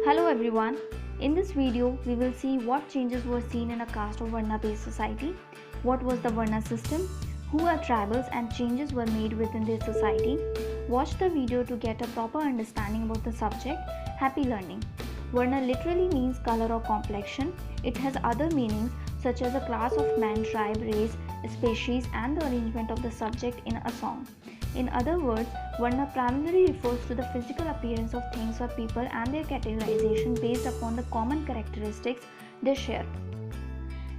Hello everyone. In this video, we will see what changes were seen in a caste or Varna based society, what was the Varna system, who are tribals and changes were made within their society. Watch the video to get a proper understanding about the subject. Happy learning. Varna literally means color or complexion. It has other meanings such as a class of man, tribe, race, species and the arrangement of the subject in a song. In other words, Varna primarily refers to the physical appearance of things or people and their categorization based upon the common characteristics they share.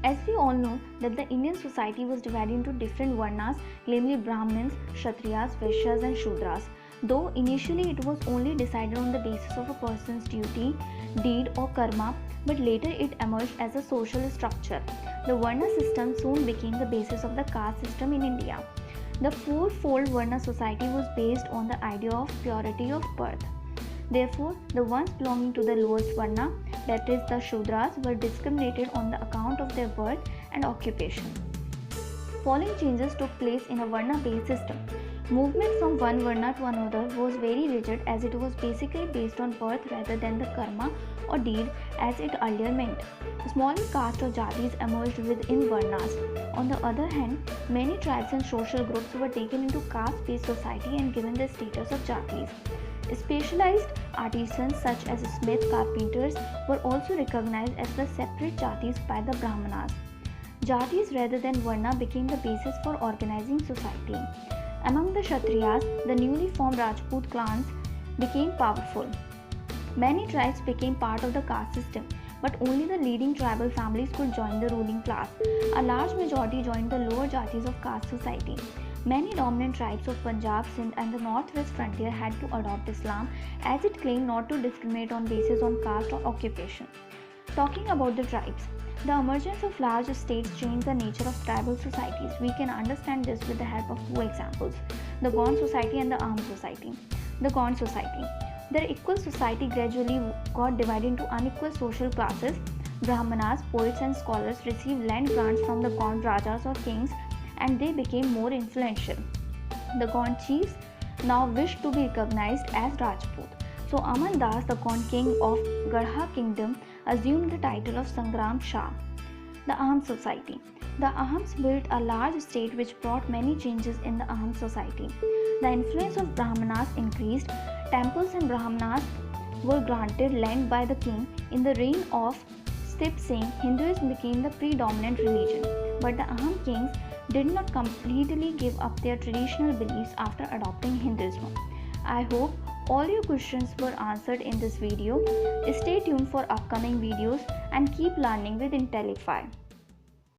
As we all know that the Indian society was divided into different Varnas, namely Brahmins, Kshatriyas, Vaishyas and Shudras. Though initially it was only decided on the basis of a person's duty, deed or karma, but later it emerged as a social structure. The Varna system soon became the basis of the caste system in India. The fourfold Varna society was based on the idea of purity of birth. Therefore, the ones belonging to the lowest Varna, that is the Shudras, were discriminated on the account of their birth and occupation. Following changes took place in a Varna-based system. Movement from one Varna to another was very rigid as it was basically based on birth rather than the karma or deed as it earlier meant. Smaller castes or jatis emerged within Varnas. On the other hand, many tribes and social groups were taken into caste-based society and given the status of jatis. Specialized artisans such as smith carpenters were also recognized as the separate jatis by the Brahmanas. Jatis rather than Varna became the basis for organizing society. Among the Kshatriyas, the newly formed Rajput clans became powerful. Many tribes became part of the caste system, but only the leading tribal families could join the ruling class. A large majority joined the lower jatis of caste society. Many dominant tribes of Punjab, Sindh and the northwest frontier had to adopt Islam as it claimed not to discriminate on basis on caste or occupation. Talking about the tribes, the emergence of large states changed the nature of tribal societies. We can understand this with the help of two examples, the Gond society and the Aham society. The Gond society. Their equal society gradually got divided into unequal social classes. Brahmanas, poets and scholars received land grants from the Gond Rajas or kings and they became more influential. The Gond chiefs now wished to be recognized as Rajput. So Aman Das, the Gond king of Garha kingdom, assumed the title of Sangram Shah. The Aham society. The Ahams built a large state which brought many changes in the Aham society. The influence of Brahmanas increased. Temples and Brahmanas were granted land by the king. In the reign of Stip Singh, Hinduism became the predominant religion. But the Aham kings did not completely give up their traditional beliefs after adopting Hinduism. I hope all your questions were answered in this video. Stay tuned for upcoming videos and keep learning with Intellify.